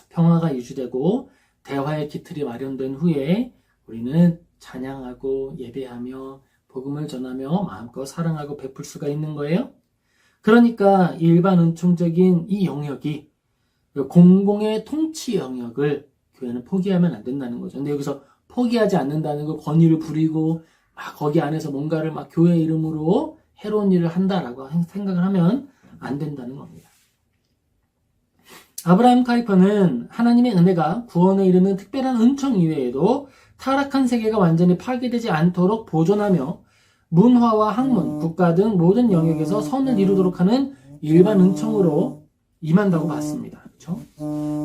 평화가 유지되고 대화의 기틀이 마련된 후에 우리는 찬양하고 예배하며 복음을 전하며 마음껏 사랑하고 베풀 수가 있는 거예요. 그러니까 일반 은총적인 이 영역이 공공의 통치 영역을 교회는 포기하면 안 된다는 거죠. 근데 여기서 포기하지 않는다는 걸 권위를 부리고 거기 안에서 뭔가를 교회 이름으로 해로운 일을 한다라고 생각을 하면 안 된다는 겁니다. 아브라함 카이퍼는 하나님의 은혜가 구원에 이르는 특별한 은총 이외에도 타락한 세계가 완전히 파괴되지 않도록 보존하며 문화와 학문, 국가 등 모든 영역에서 선을 이루도록 하는 일반 은총으로 임한다고 봤습니다. 그렇죠?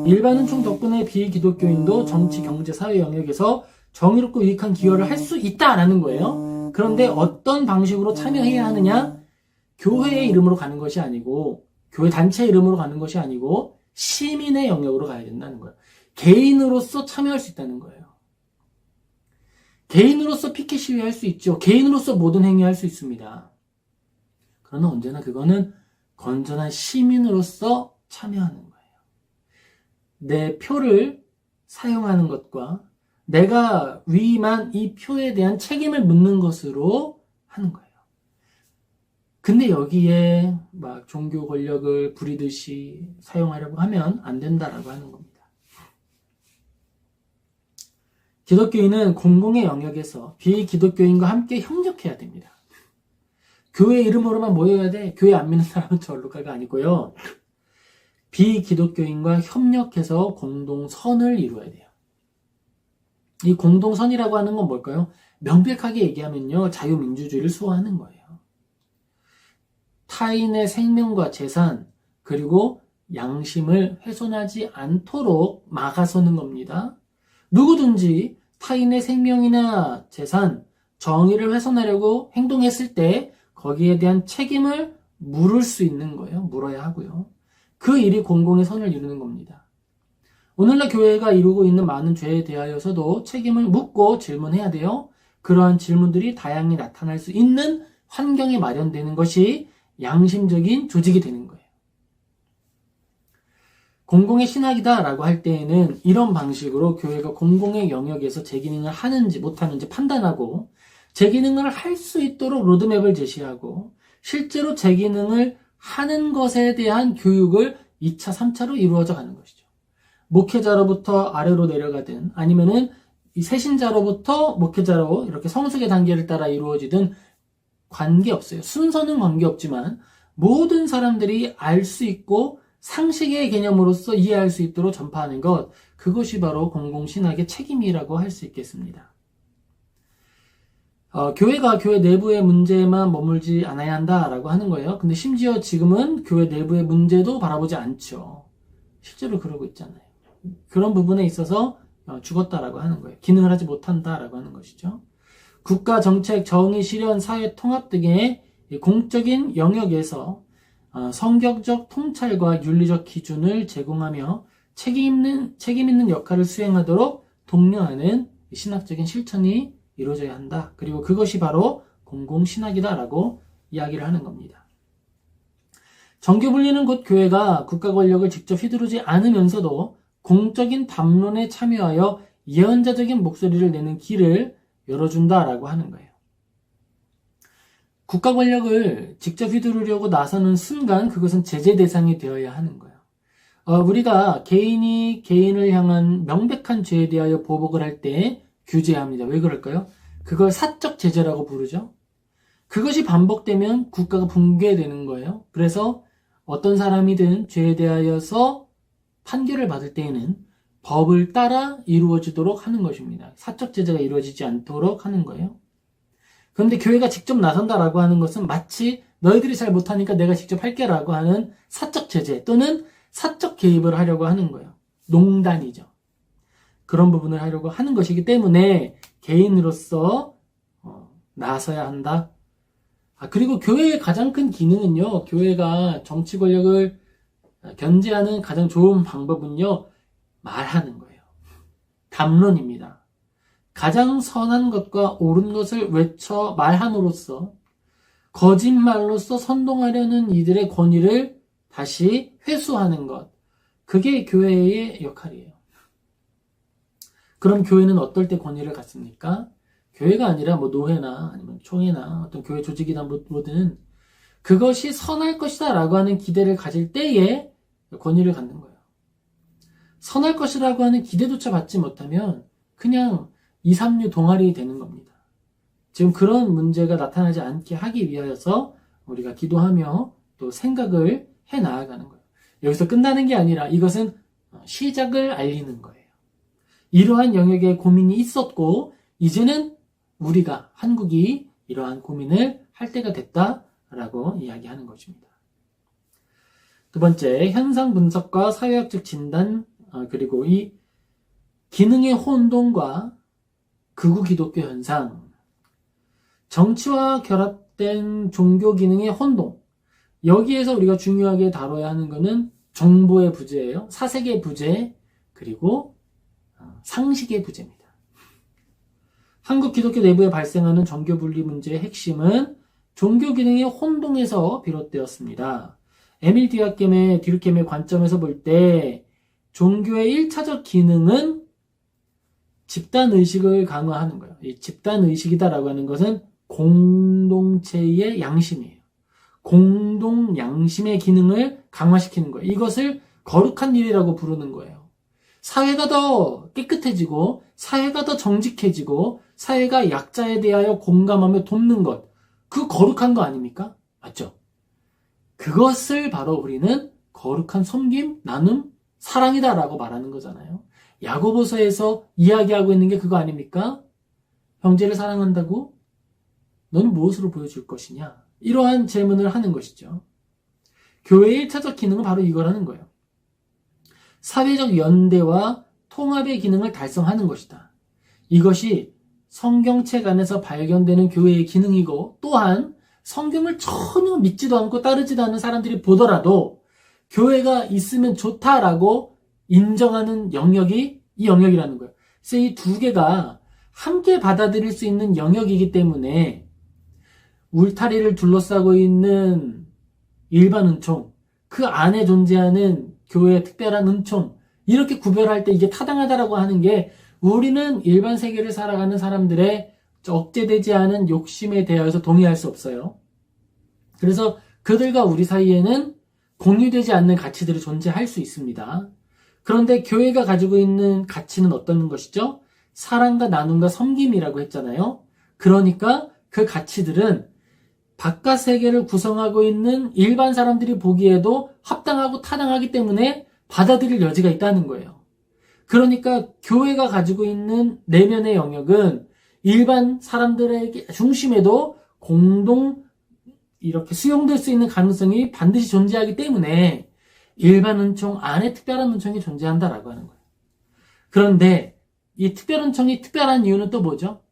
일반 은총 덕분에 비기독교인도 정치, 경제, 사회 영역에서 정의롭고 유익한 기여를 할 수 있다라는 거예요. 그런데 어떤 방식으로 참여해야 하느냐? 교회의 이름으로 가는 것이 아니고 교회 단체 이름으로 가는 것이 아니고 시민의 영역으로 가야 된다는 거예요. 개인으로서 참여할 수 있다는 거예요. 개인으로서 피켓 시위할 수 있죠. 개인으로서 모든 행위할 수 있습니다. 그러나 언제나 그거는 건전한 시민으로서 참여하는 거예요. 내 표를 사용하는 것과 내가 위임한 이 표에 대한 책임을 묻는 것으로 하는 거예요. 근데 여기에 막 종교 권력을 부리듯이 사용하려고 하면 안 된다라고 하는 겁니다. 기독교인은 공공의 영역에서 비기독교인과 함께 협력해야 됩니다. 교회 이름으로만 모여야 돼. 교회 안 믿는 사람은 절로 가가 아니고요. 비기독교인과 협력해서 공동선을 이루어야 돼요. 이 공동선이라고 하는 건 뭘까요? 명백하게 얘기하면요, 자유민주주의를 수호하는 거예요. 타인의 생명과 재산, 그리고 양심을 훼손하지 않도록 막아서는 겁니다. 누구든지 타인의 생명이나 재산, 정의를 훼손하려고 행동했을 때 거기에 대한 책임을 물을 수 있는 거예요. 물어야 하고요. 그 일이 공공의 선을 이루는 겁니다. 오늘날 교회가 이루고 있는 많은 죄에 대하여서도 책임을 묻고 질문해야 돼요. 그러한 질문들이 다양히 나타날 수 있는 환경이 마련되는 것이 양심적인 조직이 되는 거예요. 공공의 신학이다라고 할 때에는 이런 방식으로 교회가 공공의 영역에서 제 기능을 하는지 못하는지 판단하고 제 기능을 할 수 있도록 로드맵을 제시하고 실제로 제 기능을 하는 것에 대한 교육을 2차, 3차로 이루어져 가는 것이죠. 목회자로부터 아래로 내려가든 아니면은 이 새신자로부터 목회자로 이렇게 성숙의 단계를 따라 이루어지든 관계없어요. 순서는 관계없지만 모든 사람들이 알 수 있고 상식의 개념으로서 이해할 수 있도록 전파하는 것, 그것이 바로 공공신학의 책임이라고 할 수 있겠습니다. 교회가 교회 내부의 문제만 머물지 않아야 한다라고 하는 거예요. 근데 심지어 지금은 교회 내부의 문제도 바라보지 않죠. 실제로 그러고 있잖아요. 그런 부분에 있어서 죽었다라고 하는 거예요. 기능을 하지 못한다라고 하는 것이죠. 국가 정책, 정의, 실현, 사회 통합 등의 공적인 영역에서 성격적 통찰과 윤리적 기준을 제공하며 책임 있는 역할을 수행하도록 독려하는 신학적인 실천이 이루어져야 한다. 그리고 그것이 바로 공공신학이다라고 이야기를 하는 겁니다. 정교분리는 곧 교회가 국가 권력을 직접 휘두르지 않으면서도 공적인 담론에 참여하여 예언자적인 목소리를 내는 길을 열어준다라고 하는 거예요. 국가 권력을 직접 휘두르려고 나서는 순간 그것은 제재 대상이 되어야 하는 거예요. 우리가 개인이 개인을 향한 명백한 죄에 대하여 보복을 할 때 규제합니다. 왜 그럴까요? 그걸 사적 제재라고 부르죠. 그것이 반복되면 국가가 붕괴되는 거예요. 그래서 어떤 사람이든 죄에 대하여서 판결을 받을 때에는 법을 따라 이루어지도록 하는 것입니다. 사적 제재가 이루어지지 않도록 하는 거예요. 그런데 교회가 직접 나선다라고 하는 것은 마치 너희들이 잘 못하니까 내가 직접 할게라고 하는 사적 제재 또는 사적 개입을 하려고 하는 거예요. 농단이죠. 그런 부분을 하려고 하는 것이기 때문에 개인으로서 나서야 한다. 그리고 교회의 가장 큰 기능은요, 교회가 정치 권력을 견제하는 가장 좋은 방법은요, 말하는 거예요. 담론입니다. 가장 선한 것과 옳은 것을 외쳐 말함으로써 거짓말로써 선동하려는 이들의 권위를 다시 회수하는 것. 그게 교회의 역할이에요. 그럼 교회는 어떨 때 권위를 갖습니까? 교회가 아니라 노회나 아니면 총회나 어떤 교회 조직이나 뭐든 그것이 선할 것이다 라고 하는 기대를 가질 때에 권위를 갖는 거예요. 선할 것이라고 하는 기대조차 받지 못하면 그냥 2, 3류 동아리 되는 겁니다. 지금 그런 문제가 나타나지 않게 하기 위하여서 우리가 기도하며 또 생각을 해 나아가는 거예요. 여기서 끝나는 게 아니라 이것은 시작을 알리는 거예요. 이러한 영역에 고민이 있었고 이제는 우리가 한국이 이러한 고민을 할 때가 됐다라고 이야기하는 것입니다. 두 번째, 현상 분석과 사회학적 진단, 그리고 이 기능의 혼동과 극우 기독교 현상, 정치와 결합된 종교 기능의 혼동, 여기에서 우리가 중요하게 다뤄야 하는 것은 정보의 부재예요. 사색의 부재, 그리고 상식의 부재입니다. 한국 기독교 내부에 발생하는 정교 분리 문제의 핵심은 종교 기능의 혼동에서 비롯되었습니다. 에밀 디르켐의 관점에서 볼 때 종교의 1차적 기능은 집단의식을 강화하는 거예요. 이 집단의식이다라고 하는 것은 공동체의 양심이에요. 공동 양심의 기능을 강화시키는 거예요. 이것을 거룩한 일이라고 부르는 거예요. 사회가 더 깨끗해지고 사회가 더 정직해지고 사회가 약자에 대하여 공감하며 돕는 것, 그 거룩한 거 아닙니까? 맞죠? 그것을 바로 우리는 거룩한 섬김, 나눔, 사랑이다라고 말하는 거잖아요. 야고보서에서 이야기하고 있는 게 그거 아닙니까? 형제를 사랑한다고? 너는 무엇으로 보여줄 것이냐? 이러한 질문을 하는 것이죠. 교회의 1차적 기능은 바로 이거라는 거예요. 사회적 연대와 통합의 기능을 달성하는 것이다. 이것이 성경책 안에서 발견되는 교회의 기능이고, 또한 성경을 전혀 믿지도 않고 따르지도 않는 사람들이 보더라도 교회가 있으면 좋다라고 인정하는 영역이 이 영역이라는 거예요. 그래서 이 두 개가 함께 받아들일 수 있는 영역이기 때문에 울타리를 둘러싸고 있는 일반 은총, 그 안에 존재하는 교회의 특별한 은총, 이렇게 구별할 때 이게 타당하다라고 하는 게 우리는 일반 세계를 살아가는 사람들의 억제되지 않은 욕심에 대하여서 동의할 수 없어요. 그래서 그들과 우리 사이에는 공유되지 않는 가치들이 존재할 수 있습니다. 그런데 교회가 가지고 있는 가치는 어떤 것이죠? 사랑과 나눔과 섬김이라고 했잖아요. 그러니까 그 가치들은 바깥 세계를 구성하고 있는 일반 사람들이 보기에도 합당하고 타당하기 때문에 받아들일 여지가 있다는 거예요. 그러니까 교회가 가지고 있는 내면의 영역은 일반 사람들의 중심에도 공동 이렇게 수용될 수 있는 가능성이 반드시 존재하기 때문에 일반 은총 안에 특별한 은총이 존재한다라고 하는 거예요. 그런데 이 특별 은총이 특별한 이유는 또 뭐죠?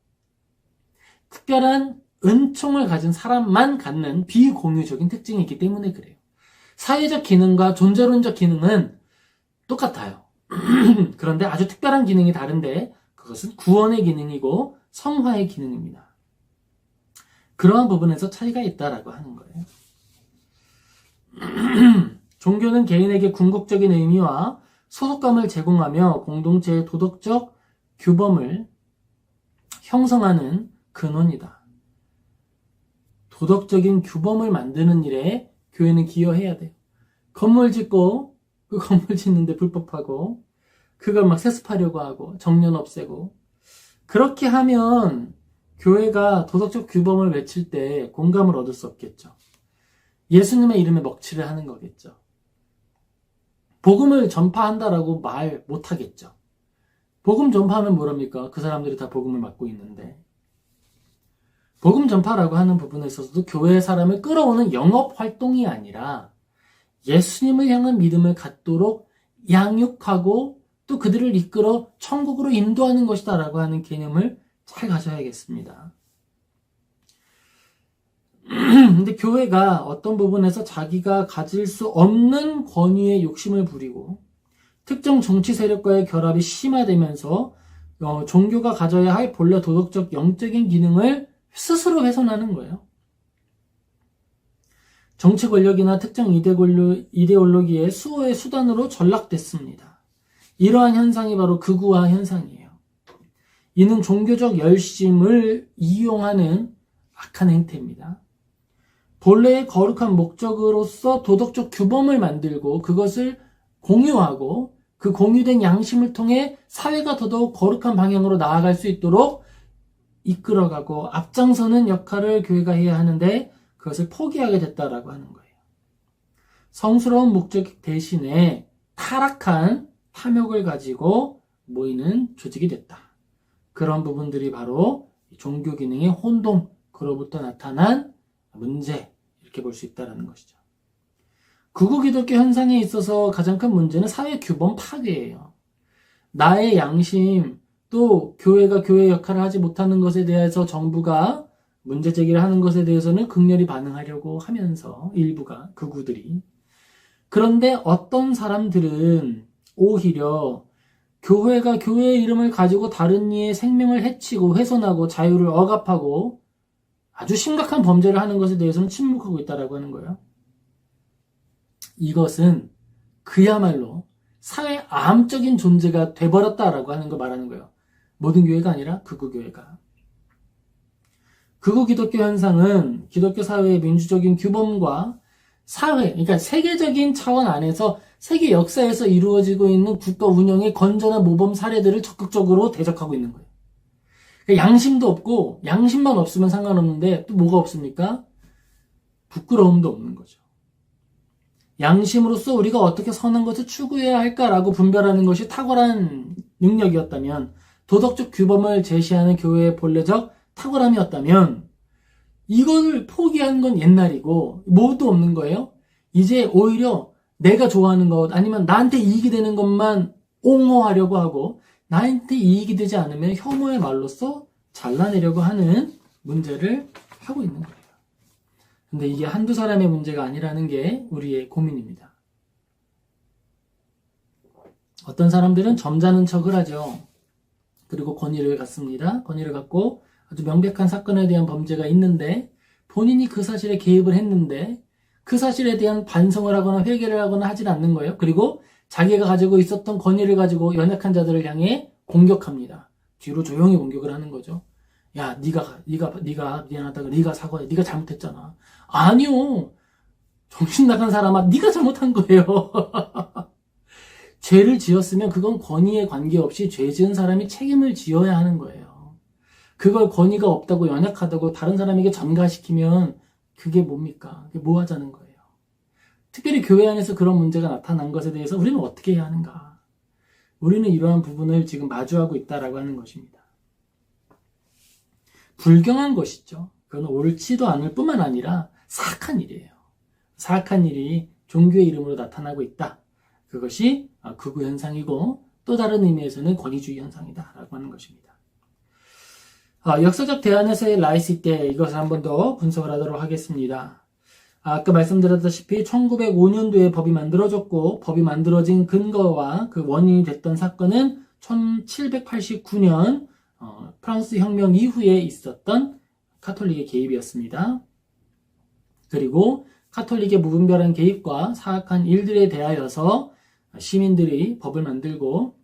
특별한 은총을 가진 사람만 갖는 비공유적인 특징이 있기 때문에 그래요. 사회적 기능과 존재론적 기능은 똑같아요. 그런데 아주 특별한 기능이 다른데 그것은 구원의 기능이고 성화의 기능입니다. 그러한 부분에서 차이가 있다라고 하는 거예요. 종교는 개인에게 궁극적인 의미와 소속감을 제공하며 공동체의 도덕적 규범을 형성하는 근원이다. 도덕적인 규범을 만드는 일에 교회는 기여해야 돼요. 건물 짓고 그 건물 짓는데 불법하고 그걸 막 세습하려고 하고 정년 없애고 그렇게 하면 교회가 도덕적 규범을 외칠 때 공감을 얻을 수 없겠죠. 예수님의 이름에 먹칠을 하는 거겠죠. 복음을 전파한다라고 말 못하겠죠. 복음 전파하면 뭐랍니까? 그 사람들이 다 복음을 맡고 있는데. 복음 전파라고 하는 부분에 있어서도 교회의 사람을 끌어오는 영업 활동이 아니라 예수님을 향한 믿음을 갖도록 양육하고 또 그들을 이끌어 천국으로 인도하는 것이다라고 하는 개념을 잘 가져야겠습니다. 근데 교회가 어떤 부분에서 자기가 가질 수 없는 권위에 욕심을 부리고 특정 정치 세력과의 결합이 심화되면서 종교가 가져야 할 본래 도덕적 영적인 기능을 스스로 훼손하는 거예요. 정치 권력이나 특정 이데올로기의 수호의 수단으로 전락됐습니다. 이러한 현상이 바로 극우화 현상이에요. 이는 종교적 열심을 이용하는 악한 행태입니다. 본래의 거룩한 목적으로서 도덕적 규범을 만들고 그것을 공유하고 그 공유된 양심을 통해 사회가 더더욱 거룩한 방향으로 나아갈 수 있도록 이끌어가고 앞장서는 역할을 교회가 해야 하는데 그것을 포기하게 됐다라고 하는 거예요. 성스러운 목적 대신에 타락한 탐욕을 가지고 모이는 조직이 됐다. 그런 부분들이 바로 종교 기능의 혼동으로부터 나타난 문제, 이렇게 볼 수 있다는 것이죠. 극우 기독교 현상에 있어서 가장 큰 문제는 사회 규범 파괴예요. 나의 양심, 또 교회가 교회 역할을 하지 못하는 것에 대해서 정부가 문제 제기를 하는 것에 대해서는 극렬히 반응하려고 하면서 일부가 극우들이. 그런데 어떤 사람들은 오히려 교회가 교회의 이름을 가지고 다른 이의 생명을 해치고 훼손하고 자유를 억압하고 아주 심각한 범죄를 하는 것에 대해서는 침묵하고 있다라고 하는 거예요. 이것은 그야말로 사회 암적인 존재가 돼버렸다라고 하는 걸 말하는 거예요. 모든 교회가 아니라 극우 교회가. 극우 기독교 현상은 기독교 사회의 민주적인 규범과 사회, 그러니까 세계적인 차원 안에서 세계 역사에서 이루어지고 있는 국가 운영의 건전한 모범 사례들을 적극적으로 대적하고 있는 거예요. 그러니까 양심도 없고, 양심만 없으면 상관없는데 또 뭐가 없습니까? 부끄러움도 없는 거죠. 양심으로서 우리가 어떻게 선한 것을 추구해야 할까라고 분별하는 것이 탁월한 능력이었다면, 도덕적 규범을 제시하는 교회의 본래적 탁월함이었다면, 이걸 포기한 건 옛날이고 뭐도 없는 거예요. 이제 오히려 내가 좋아하는 것 아니면 나한테 이익이 되는 것만 옹호하려고 하고, 나한테 이익이 되지 않으면 혐오의 말로써 잘라내려고 하는 문제를 하고 있는 거예요. 근데 이게 한두 사람의 문제가 아니라는 게 우리의 고민입니다. 어떤 사람들은 점잖은 척을 하죠. 그리고 권위를 갖습니다. 권위를 갖고 아주 명백한 사건에 대한 범죄가 있는데 본인이 그 사실에 개입을 했는데 그 사실에 대한 반성을 하거나 회개를 하거나 하질 않는 거예요. 그리고 자기가 가지고 있었던 권위를 가지고 연약한 자들을 향해 공격합니다. 뒤로 조용히 공격을 하는 거죠. 야, 네가 미안하다고 네가 사과해. 네가 잘못했잖아. 아니요. 정신 나간 사람아, 네가 잘못한 거예요. 죄를 지었으면 그건 권위에 관계없이 죄 지은 사람이 책임을 지어야 하는 거예요. 그걸 권위가 없다고 연약하다고 다른 사람에게 전가시키면 그게 뭡니까? 그게 뭐 하자는 거예요. 특별히 교회 안에서 그런 문제가 나타난 것에 대해서 우리는 어떻게 해야 하는가? 우리는 이러한 부분을 지금 마주하고 있다라고 하는 것입니다. 불경한 것이죠. 그건 옳지도 않을 뿐만 아니라 사악한 일이에요. 사악한 일이 종교의 이름으로 나타나고 있다. 그것이 극우 현상이고 또 다른 의미에서는 권위주의 현상이다라고 하는 것입니다. 역사적 대안에서의 라이시 때 이것을 한 번 더 분석을 하도록 하겠습니다. 아까 말씀드렸다시피 1905년도에 법이 만들어졌고 법이 만들어진 근거와 그 원인이 됐던 사건은 1789년 프랑스 혁명 이후에 있었던 카톨릭의 개입이었습니다. 그리고 카톨릭의 무분별한 개입과 사악한 일들에 대하여서 시민들이 법을 만들고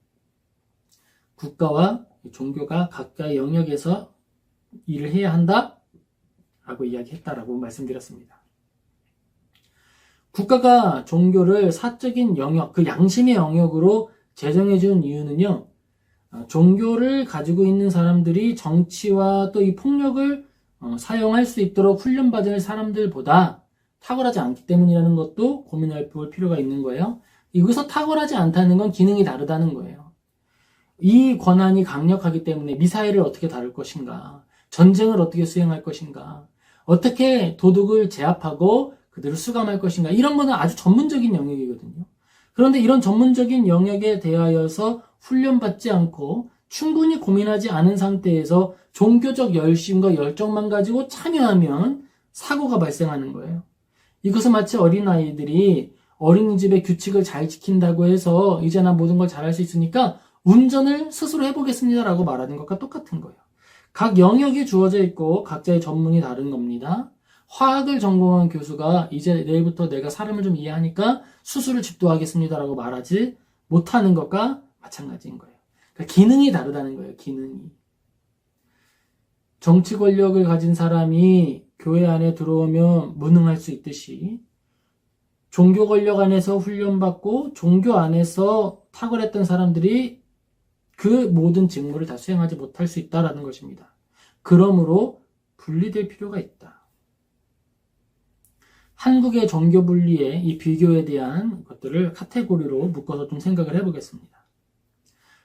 국가와 종교가 각자의 영역에서 일을 해야 한다 라고 이야기했다라고 말씀드렸습니다. 국가가 종교를 사적인 영역, 그 양심의 영역으로 제정해 준 이유는요, 종교를 가지고 있는 사람들이 정치와 또 이 폭력을 사용할 수 있도록 훈련받을 사람들보다 탁월하지 않기 때문이라는 것도 고민해 볼 필요가 있는 거예요. 여기서 탁월하지 않다는 건 기능이 다르다는 거예요. 이 권한이 강력하기 때문에 미사일을 어떻게 다룰 것인가, 전쟁을 어떻게 수행할 것인가, 어떻게 도둑을 제압하고 그들을 수감할 것인가, 이런 거는 아주 전문적인 영역이거든요. 그런데 이런 전문적인 영역에 대하여서 훈련받지 않고 충분히 고민하지 않은 상태에서 종교적 열심과 열정만 가지고 참여하면 사고가 발생하는 거예요. 이것은 마치 어린아이들이 어린이집의 규칙을 잘 지킨다고 해서 이제 난 모든 걸 잘할 수 있으니까 운전을 스스로 해보겠습니다라고 말하는 것과 똑같은 거예요. 각 영역이 주어져 있고 각자의 전문이 다른 겁니다. 화학을 전공한 교수가 이제 내일부터 내가 사람을 좀 이해하니까 수술을 집도하겠습니다라고 말하지 못하는 것과 마찬가지인 거예요. 그러니까 기능이 다르다는 거예요. 기능이. 정치 권력을 가진 사람이 교회 안에 들어오면 무능할 수 있듯이 종교 권력 안에서 훈련받고 종교 안에서 탁월했던 사람들이 그 모든 직무를 다 수행하지 못할 수 있다는 것입니다. 그러므로 분리될 필요가 있다. 한국의 종교 분리의 이 비교에 대한 것들을 카테고리로 묶어서 좀 생각을 해보겠습니다.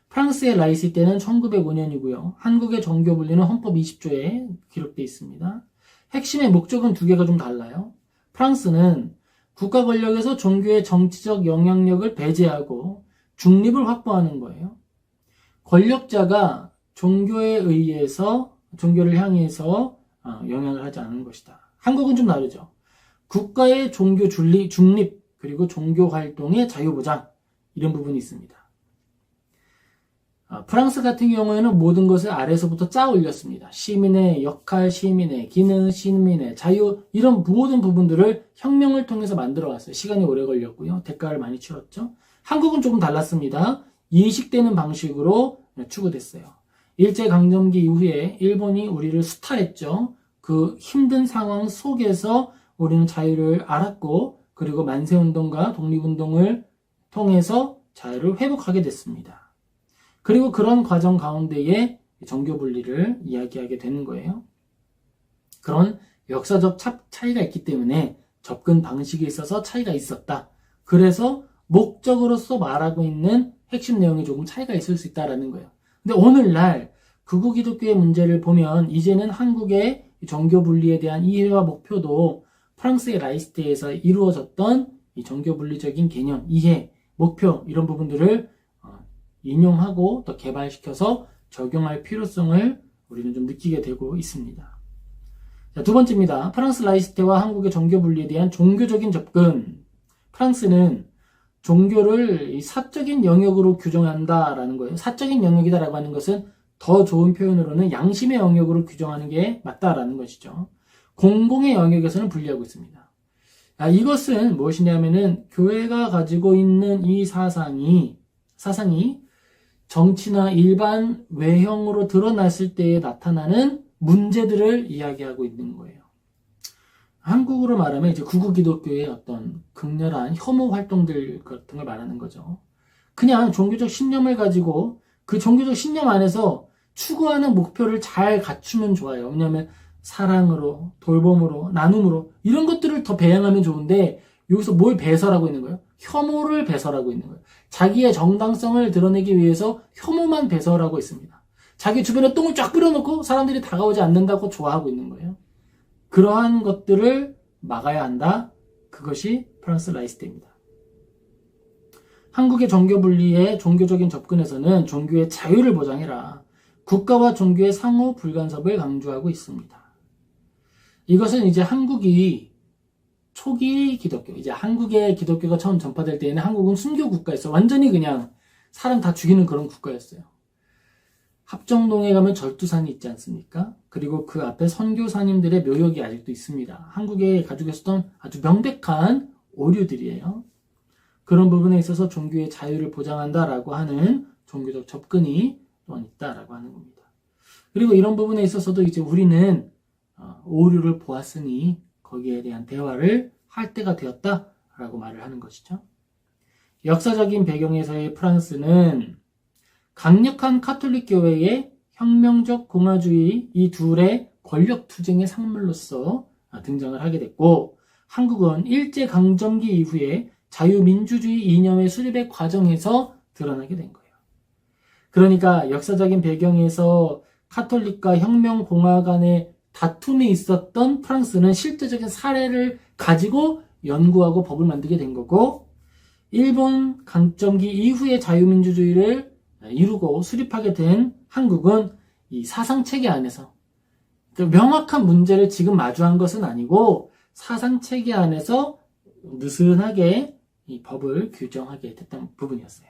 프랑스의 라이시 때는 1905년이고요. 한국의 종교 분리는 헌법 20조에 기록되어 있습니다. 핵심의 목적은 두 개가 좀 달라요. 프랑스는 국가 권력에서 종교의 정치적 영향력을 배제하고 중립을 확보하는 거예요. 권력자가 종교에 의해서 종교를 향해서 영향을 하지 않는 것이다. 한국은 좀 다르죠. 국가의 종교 중립 그리고 종교 활동의 자유보장 이런 부분이 있습니다. 프랑스 같은 경우에는 모든 것을 아래서부터 짜 올렸습니다. 시민의 역할, 시민의 기능, 시민의 자유 이런 모든 부분들을 혁명을 통해서 만들어 왔어요. 시간이 오래 걸렸고요. 대가를 많이 치렀죠. 한국은 조금 달랐습니다. 이식되는 방식으로 추구됐어요. 일제강점기 이후에 일본이 우리를 수탈했죠. 그 힘든 상황 속에서 우리는 자유를 알았고 그리고 만세운동과 독립운동을 통해서 자유를 회복하게 됐습니다. 그리고 그런 과정 가운데에 정교 분리를 이야기하게 되는 거예요. 그런 역사적 차이가 있기 때문에 접근 방식에 있어서 차이가 있었다. 그래서 목적으로서 말하고 있는 핵심 내용이 조금 차이가 있을 수 있다는 거예요. 근데 오늘날 극우 기독교의 문제를 보면 이제는 한국의 정교 분리에 대한 이해와 목표도 프랑스의 라이스트에서 이루어졌던 이 정교 분리적인 개념, 이해, 목표 이런 부분들을 인용하고 또 개발시켜서 적용할 필요성을 우리는 좀 느끼게 되고 있습니다. 자, 두 번째입니다. 프랑스 라이스트와 한국의 정교 분리에 대한 종교적인 접근. 프랑스는 종교를 사적인 영역으로 규정한다라는 거예요. 사적인 영역이다라고 하는 것은 더 좋은 표현으로는 양심의 영역으로 규정하는 게 맞다라는 것이죠. 공공의 영역에서는 분리하고 있습니다. 이것은 무엇이냐면은 교회가 가지고 있는 이 사상이 정치나 일반 외형으로 드러났을 때에 나타나는 문제들을 이야기하고 있는 거예요. 한국으로 말하면 이제 극우 기독교의 어떤 극렬한 혐오 활동들 같은 걸 말하는 거죠. 그냥 종교적 신념을 가지고 그 종교적 신념 안에서 추구하는 목표를 잘 갖추면 좋아요. 왜냐하면 사랑으로, 돌봄으로, 나눔으로 이런 것들을 더 배양하면 좋은데 여기서 뭘 배설하고 있는 거예요? 혐오를 배설하고 있는 거예요. 자기의 정당성을 드러내기 위해서 혐오만 배설하고 있습니다. 자기 주변에 똥을 쫙 뿌려놓고 사람들이 다가오지 않는다고 좋아하고 있는 거예요. 그러한 것들을 막아야 한다. 그것이 프랑스 라이스트입니다. 한국의 정교 분리의 종교적인 접근에서는 종교의 자유를 보장해라. 국가와 종교의 상호 불간섭을 강조하고 있습니다. 이것은 이제 한국이 초기 기독교, 이제 한국의 기독교가 처음 전파될 때에는 한국은 순교 국가였어요. 완전히 그냥 사람 다 죽이는 그런 국가였어요. 합정동에 가면 절두산이 있지 않습니까? 그리고 그 앞에 선교사님들의 묘역이 아직도 있습니다. 한국에 가지고 있었던 아주 명백한 오류들이에요. 그런 부분에 있어서 종교의 자유를 보장한다라고 하는 종교적 접근이 또한 있다라고 하는 겁니다. 그리고 이런 부분에 있어서도 이제 우리는 오류를 보았으니 거기에 대한 대화를 할 때가 되었다라고 말을 하는 것이죠. 역사적인 배경에서의 프랑스는 강력한 카톨릭 교회의 혁명적 공화주의 이 둘의 권력 투쟁의 산물로서 등장을 하게 됐고 한국은 일제강점기 이후에 자유민주주의 이념의 수립의 과정에서 드러나게 된 거예요. 그러니까 역사적인 배경에서 카톨릭과 혁명공화 간의 다툼이 있었던 프랑스는 실제적인 사례를 가지고 연구하고 법을 만들게 된 거고 일본 강점기 이후의 자유민주주의를 이루고 수립하게 된 한국은 이 사상체계 안에서 명확한 문제를 지금 마주한 것은 아니고 사상체계 안에서 느슨하게 이 법을 규정하게 됐던 부분이었어요.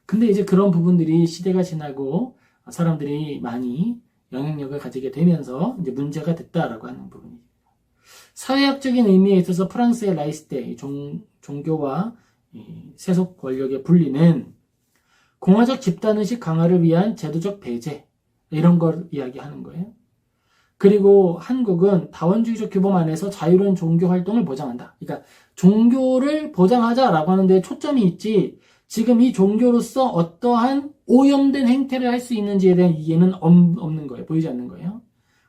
근데 이제 그런 부분들이 시대가 지나고 사람들이 많이 영향력을 가지게 되면서 이제 문제가 됐다라고 하는 부분입니다. 사회학적인 의미에 있어서 프랑스의 라이스트, 종교와 세속 권력의 분리는 공화적 집단의식 강화를 위한 제도적 배제 이런 걸 이야기하는 거예요. 그리고 한국은 다원주의적 규범 안에서 자유로운 종교 활동을 보장한다. 그러니까 종교를 보장하자라고 하는데 초점이 있지 지금 이 종교로서 어떠한 오염된 행태를 할 수 있는지에 대한 이해는 없는 거예요. 보이지 않는 거예요.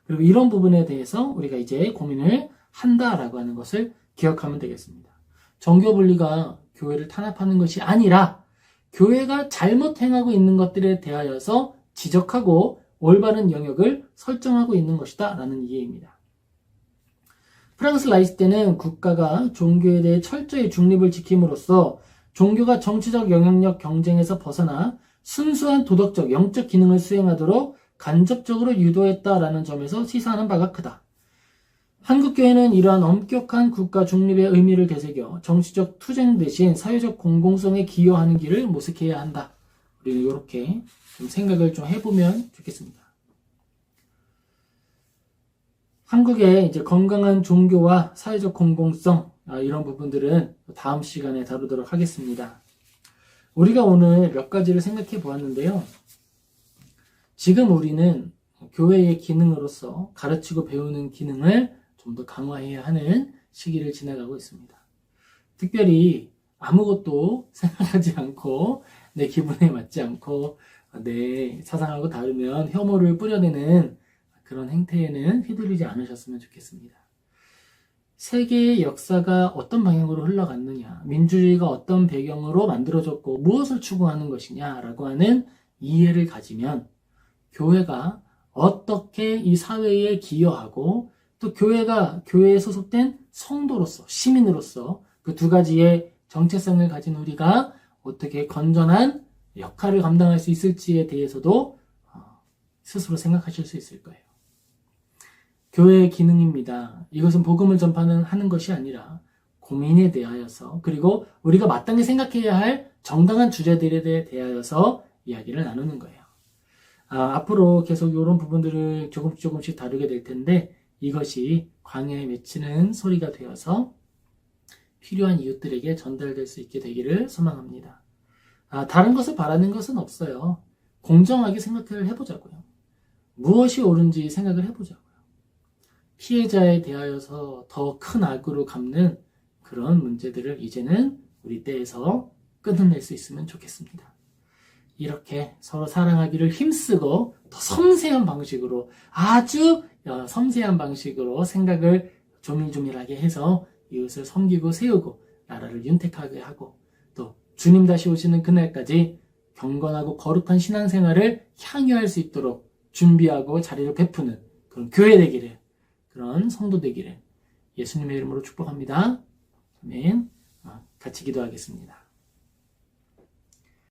그리고 이런 부분에 대해서 우리가 이제 고민을 한다라고 하는 것을 기억하면 되겠습니다. 정교 분리가 교회를 탄압하는 것이 아니라 교회가 잘못 행하고 있는 것들에 대하여서 지적하고 올바른 영역을 설정하고 있는 것이다 라는 이해입니다. 프랑스 라이스 때는 국가가 종교에 대해 철저히 중립을 지킴으로써 종교가 정치적 영향력 경쟁에서 벗어나 순수한 도덕적, 영적 기능을 수행하도록 간접적으로 유도했다라는 점에서 시사하는 바가 크다. 한국교회는 이러한 엄격한 국가 중립의 의미를 되새겨 정치적 투쟁 대신 사회적 공공성에 기여하는 길을 모색해야 한다. 우리는 이렇게 좀 생각을 좀 해보면 좋겠습니다. 한국의 이제 건강한 종교와 사회적 공공성 이런 부분들은 다음 시간에 다루도록 하겠습니다. 우리가 오늘 몇 가지를 생각해 보았는데요. 지금 우리는 교회의 기능으로서 가르치고 배우는 기능을 좀 더 강화해야 하는 시기를 지나가고 있습니다. 특별히 아무것도 생각하지 않고 내 기분에 맞지 않고 내 사상하고 다르면 혐오를 뿌려대는 그런 행태에는 휘둘리지 않으셨으면 좋겠습니다. 세계의 역사가 어떤 방향으로 흘러갔느냐, 민주주의가 어떤 배경으로 만들어졌고 무엇을 추구하는 것이냐라고 하는 이해를 가지면 교회가 어떻게 이 사회에 기여하고 또 교회에 소속된 성도로서, 시민으로서 그 두 가지의 정체성을 가진 우리가 어떻게 건전한 역할을 감당할 수 있을지에 대해서도 스스로 생각하실 수 있을 거예요. 교회의 기능입니다. 이것은 복음을 하는 것이 아니라 고민에 대하여서, 그리고 우리가 마땅히 생각해야 할 정당한 주제들에 대하여서 이야기를 나누는 거예요. 앞으로 계속 이런 부분들을 조금씩 다루게 될 텐데, 이것이 광야에 맺히는 소리가 되어서 필요한 이웃들에게 전달될 수 있게 되기를 소망합니다. 다른 것을 바라는 것은 없어요. 공정하게 생각을 해보자고요. 무엇이 옳은지 생각을 해보자고요. 피해자에 대하여서 더 큰 악으로 갚는 그런 문제들을 이제는 우리 때에서 끊어낼 수 있으면 좋겠습니다. 이렇게 서로 사랑하기를 힘쓰고 더 섬세한 방식으로, 아주 섬세한 방식으로 생각을 조밀조밀하게 해서 이웃을 섬기고 세우고 나라를 윤택하게 하고 또 주님 다시 오시는 그날까지 경건하고 거룩한 신앙생활을 향유할 수 있도록 준비하고 자리를 베푸는 그런 교회 되기를, 그런 성도 되기를 예수님의 이름으로 축복합니다. 아멘. 같이 기도하겠습니다.